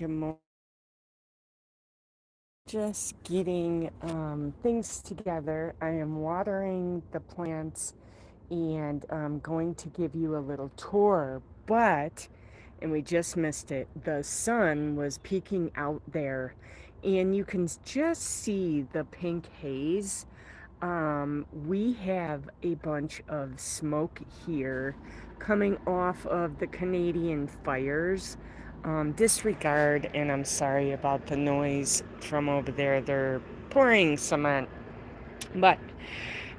Good morning. Just getting things together. I am watering the plants and I'm going to give you a little tour, and we just missed it, the sun was peeking out there and you can just see the pink haze. We have a bunch of smoke here coming off of the Canadian fires. Disregard, and I'm sorry about the noise from over there. They're pouring cement. But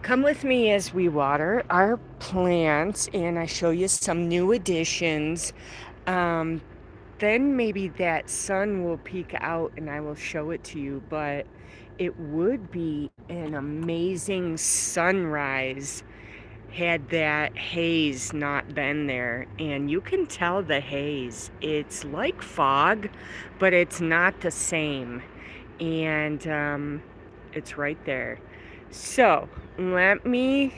come with me as we water our plants and I show you some new additions. Um, then maybe that sun will peek out and I will show it to you. But it would be an amazing sunrise had that haze not been there. And you can tell the haze. It's like fog, but it's not the same. And it's right there. So let me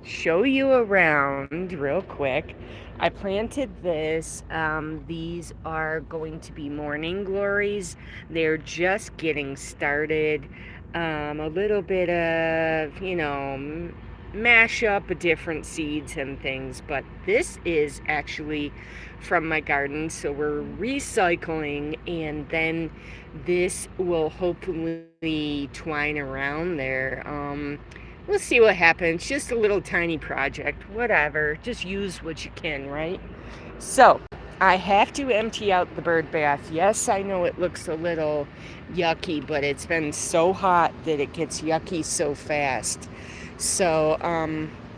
show you around real quick. I planted this. These are going to be morning glories. They're just getting started. A little bit of, mash up different seeds and things, but this is actually from my garden, so we're recycling, and then this will hopefully twine around there. We'll see what happens. Just a little tiny project, whatever. Just use what you can, right? So I have to empty out the bird bath. Yes, I know it looks a little yucky, but it's been so hot that it gets yucky so fast. So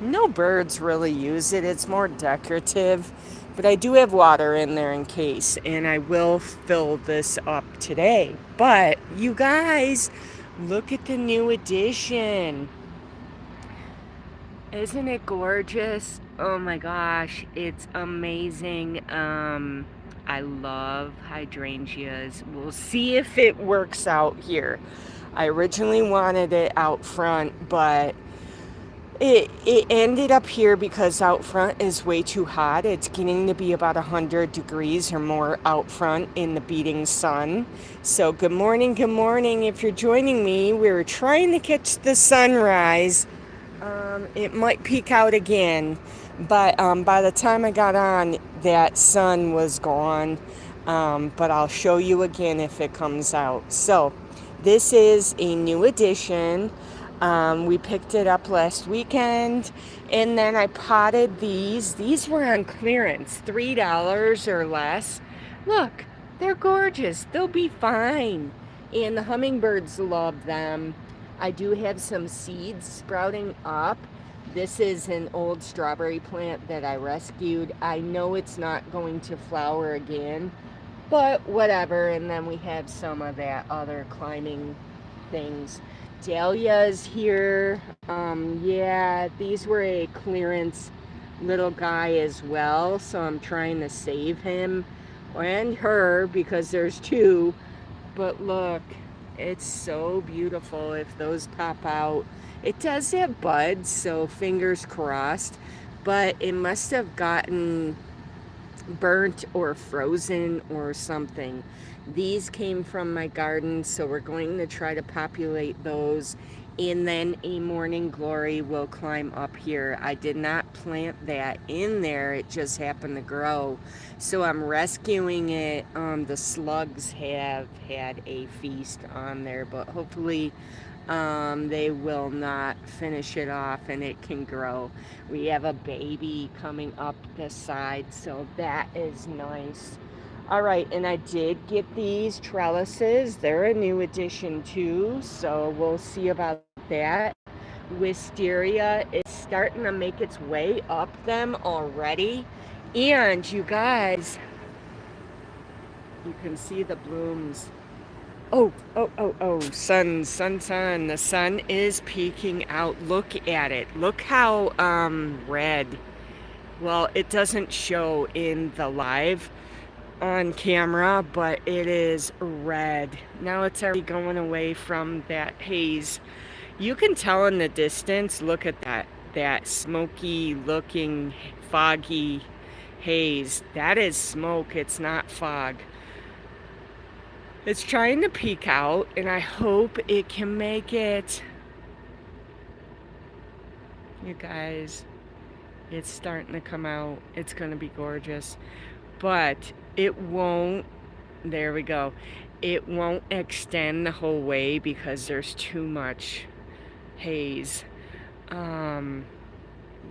no birds really use it. It's more decorative. But I do have water in there in case, and I will fill this up today. But you guys, look at the new addition. Isn't it gorgeous? Oh my gosh, it's amazing. I love hydrangeas. We'll see if it works out here. I originally wanted it out front, but it ended up here because out front is way too hot. It's getting to be about 100 degrees or more out front in the beating sun. So good morning, good morning. If you're joining me, we're trying to catch the sunrise. It might peek out again, but by the time I got on, that sun was gone. But I'll show you again if it comes out. So this is a new addition. We picked it up last weekend, and then I potted these. These were on clearance, $3 or less. Look, they're gorgeous. They'll be fine. And the hummingbirds love them. I do have some seeds sprouting up. This is an old strawberry plant that I rescued. I know it's not going to flower again, but whatever. And then we have some of that other climbing things. Dahlias here. Yeah, these were a clearance little guy as well, so I'm trying to save him and her because there's two. But look, it's so beautiful if those pop out. It does have buds, so fingers crossed, but it must have gotten burnt or frozen or something. These came from my garden, so we're going to try to populate those, and then a morning glory will climb up here. I did not plant that in there, it just happened to grow, so I'm rescuing it. The slugs have had a feast on there, but hopefully they will not finish it off and it can grow. We have a baby coming up this side, so that is nice. All right, and I did get these trellises. They're a new addition too, so we'll see about that. Wisteria is starting to make its way up them already. And you guys, you can see the blooms. Oh, sun. The sun is peeking out. Look at it. Look how red. Well, it doesn't show in the live on camera, but it is red. Now it's already going away from that haze. You can tell in the distance. Look at that smoky looking foggy haze. That is smoke. It's not fog. It's trying to peek out, and I hope it can make it. You guys, it's starting to come out. It's going to be gorgeous. But it won't. There we go. It won't extend the whole way because there's too much haze. Um,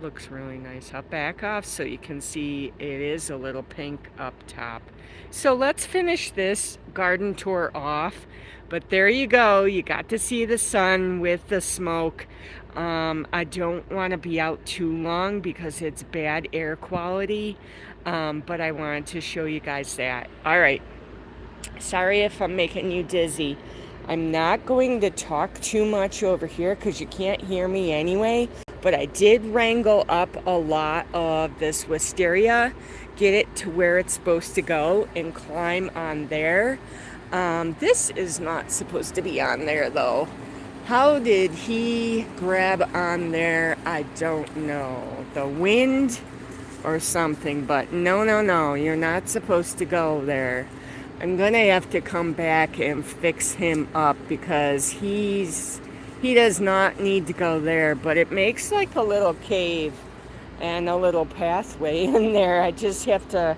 Looks really nice. I'll back off so you can see it is a little pink up top. So let's finish this garden tour off. But there you go. You got to see the sun with the smoke. I don't want to be out too long because it's bad air quality. But I wanted to show you guys that. All right. Sorry if I'm making you dizzy. I'm not going to talk too much over here because you can't hear me anyway. But I did wrangle up a lot of this wisteria, get it to where it's supposed to go, and climb on there. This is not supposed to be on there though. How did he grab on there? I don't know. The wind or something, but no, you're not supposed to go there. I'm gonna have to come back and fix him up because he does not need to go there, but it makes like a little cave and a little pathway in there. I just have to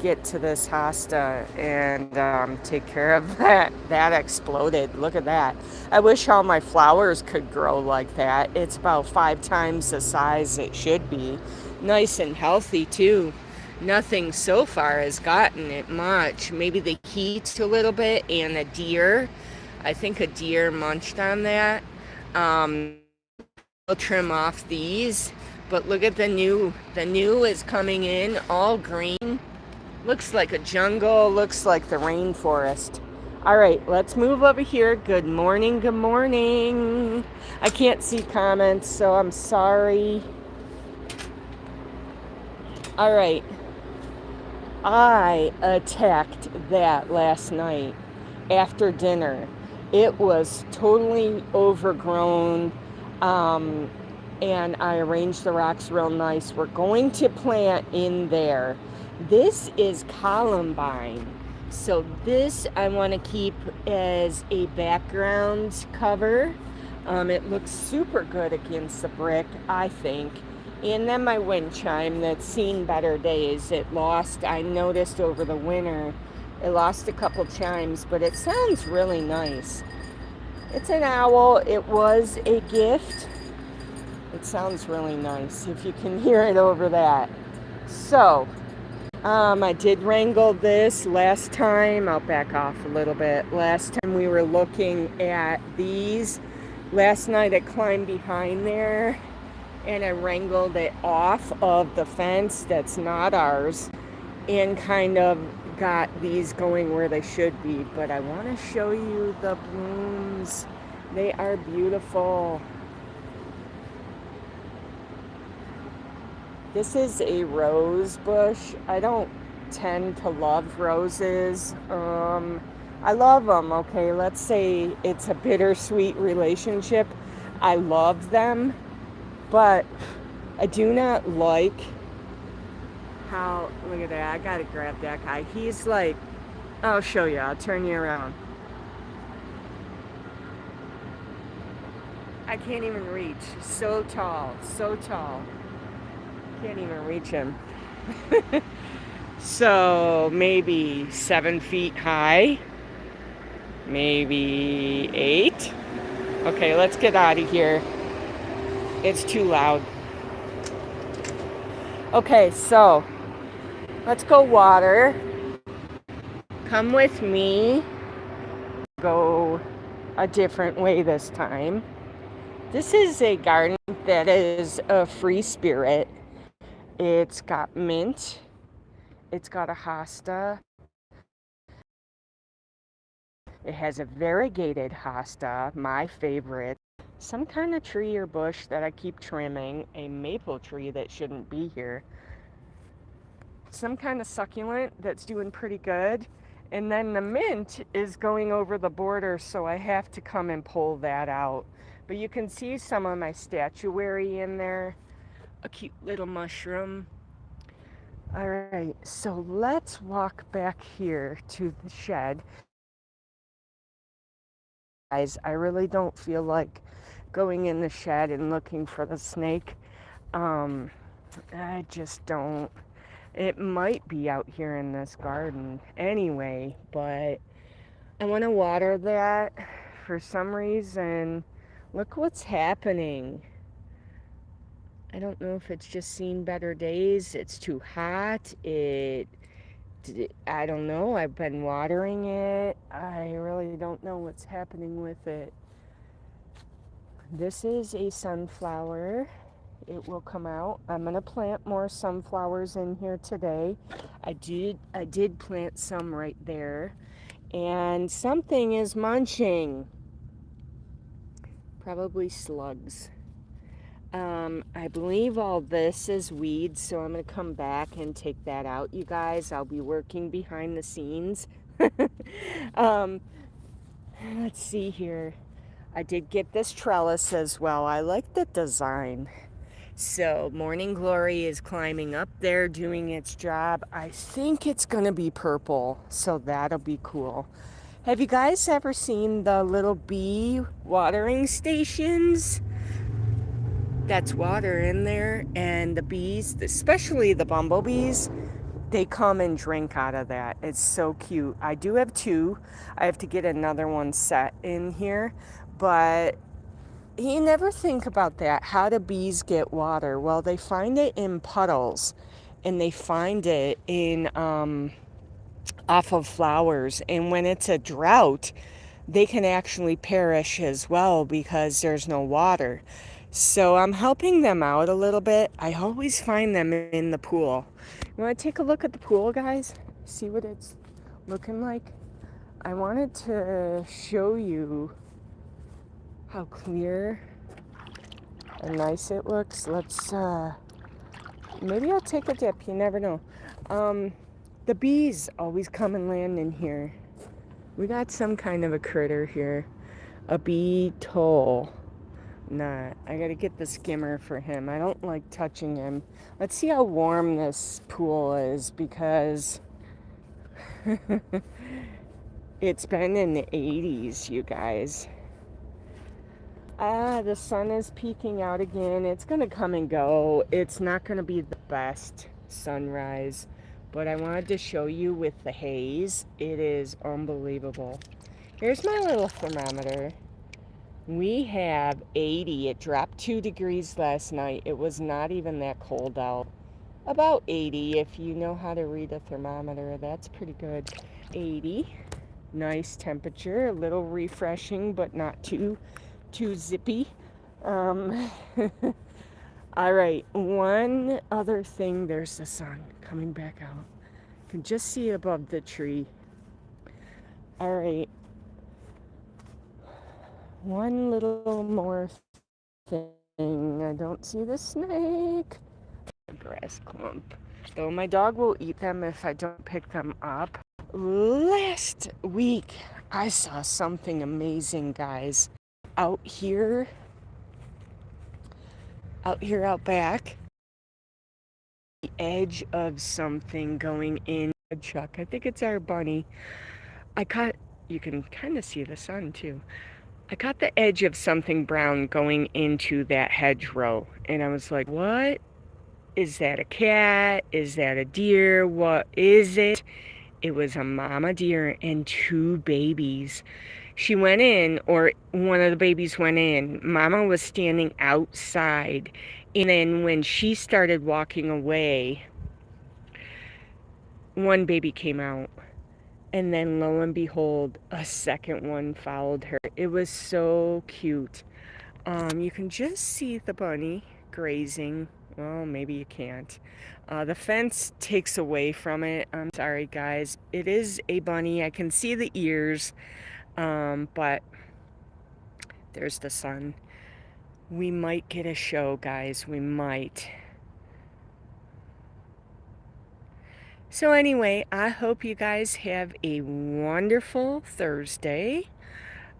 get to this hosta and take care of that. That exploded. Look at that. I wish all my flowers could grow like that. It's about 5 times the size it should be. Nice and healthy too. Nothing so far has gotten it much. Maybe the heat a little bit and a deer. I think a deer munched on that. I'll trim off these, but look at the new. The new is coming in all green. Looks like a jungle, looks like the rainforest. All right, let's move over here. Good morning, good morning. I can't see comments, so I'm sorry. All right. I attacked that last night after dinner. It was totally overgrown, and I arranged the rocks real nice. We're going to plant in there. This is columbine. So this I want to keep as a background cover. It looks super good against the brick, I think. And then my wind chime that's seen better days. It lost, I noticed over the winter, it lost a couple chimes, but it sounds really nice. It's an owl. It was a gift. It sounds really nice if you can hear it over that. So, I did wrangle this last time. I'll back off a little bit. Last time we were looking at these. Last night I climbed behind there and I wrangled it off of the fence that's not ours and kind of got these going where they should be. But I want to show you the blooms. They are beautiful. This is a rose bush. I don't tend to love roses. I love them, okay? Let's say it's a bittersweet relationship. I love them, but I do not like how, look at that, I gotta grab that guy. He's like, I'll show you, I'll turn you around. I can't even reach. So tall, so tall. Can't even reach him. So maybe 7 feet high, maybe 8. Okay, let's get out of here. It's too loud. Okay, so let's go water. Come with me. Go a different way this time. This is a garden that is a free spirit. It's got mint. It's got a hosta. It has a variegated hosta, my favorite. Some kind of tree or bush that I keep trimming. A maple tree that shouldn't be here. Some kind of succulent that's doing pretty good. And then the mint is going over the border, so I have to come and pull that out. But you can see some of my statuary in there. A cute little mushroom. All right, so let's walk back here to the shed. guys. I really don't feel like going in the shed and looking for the snake. Um, I just don't. It might be out here in this garden anyway, but I want to water that for some reason. Look what's happening. I don't know if it's just seen better days. It's too hot. I don't know. I've been watering it. I really don't know what's happening with it. This is a sunflower. It will come out. I'm gonna plant more sunflowers in here today. I did plant some right there. And something is munching. Probably slugs. I believe all this is weeds, so I'm gonna come back and take that out, you guys. I'll be working behind the scenes. um, let's see here. I did get this trellis as well. I like the design. So Morning Glory is climbing up there doing its job. I think it's gonna be purple, so that'll be cool. Have you guys ever seen the little bee watering stations? That's water in there, and the bees, especially the bumblebees, they come and drink out of that. It's so cute. I do have two. I have to get another one set in here, but you never think about that. How do bees get water? Well, they find it in puddles, and they find it in off of flowers. And when it's a drought, they can actually perish as well because there's no water. So I'm helping them out a little bit. I always find them in the pool. You want to take a look at the pool, guys? See what it's looking like? I wanted to show you how clear and nice it looks. Maybe I'll take a dip. You never know. The bees always come and land in here. We got some kind of a critter here. A beetle. Nah, I gotta get the skimmer for him. I don't like touching him. Let's see how warm this pool is because it's been in the 80s, you guys. The sun is peeking out again. It's gonna come and go. It's not gonna be the best sunrise, but I wanted to show you with the haze. It is unbelievable. Here's my little thermometer. We have 80. It dropped 2 degrees last night. It was not even that cold out. About 80. If you know how to read a thermometer, that's pretty good. 80. Nice temperature. A little refreshing, but not too zippy. All right. One other thing. There's the sun coming back out. You can just see it above the tree. All right. One little more thing. I don't see the snake. A grass clump. Though my dog will eat them if I don't pick them up. Last week, I saw something amazing, guys. Out here, out back, the edge of something going in a chuck. I think it's our bunny. You can kind of see the sun too. I caught the edge of something brown going into that hedgerow, and I was like, what? Is that a cat? Is that a deer? What is it? It was a mama deer and 2 babies. She went in, or one of the babies went in. Mama was standing outside, and then when she started walking away, one baby came out. And then lo and behold, a second one followed her. It was so cute. You can just see the bunny grazing. Well, maybe you can't. The fence takes away from it. I'm sorry, guys. It is a bunny. I can see the ears. But there's the sun. We might get a show, guys. We might. So anyway, I hope you guys have a wonderful Thursday.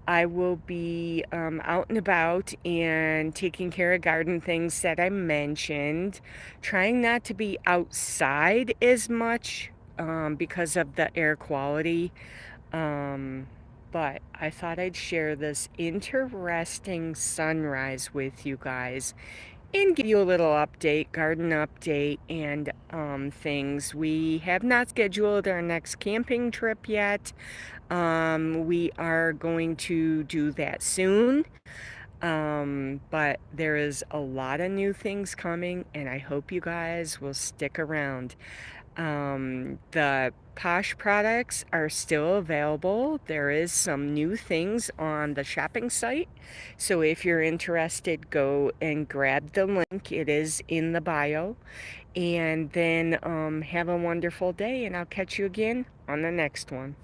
I will be out and about and taking care of garden things that I mentioned. Trying not to be outside as much because of the air quality. but I thought I'd share this interesting sunrise with you guys and give you a little update, garden update, and things. We have not scheduled our next camping trip yet. We are going to do that soon. But there is a lot of new things coming, and I hope you guys will stick around. The Posh products are still available. There is some new things on the shopping site. So if you're interested, go and grab the link. It is in the bio. And then have a wonderful day, and I'll catch you again on the next one.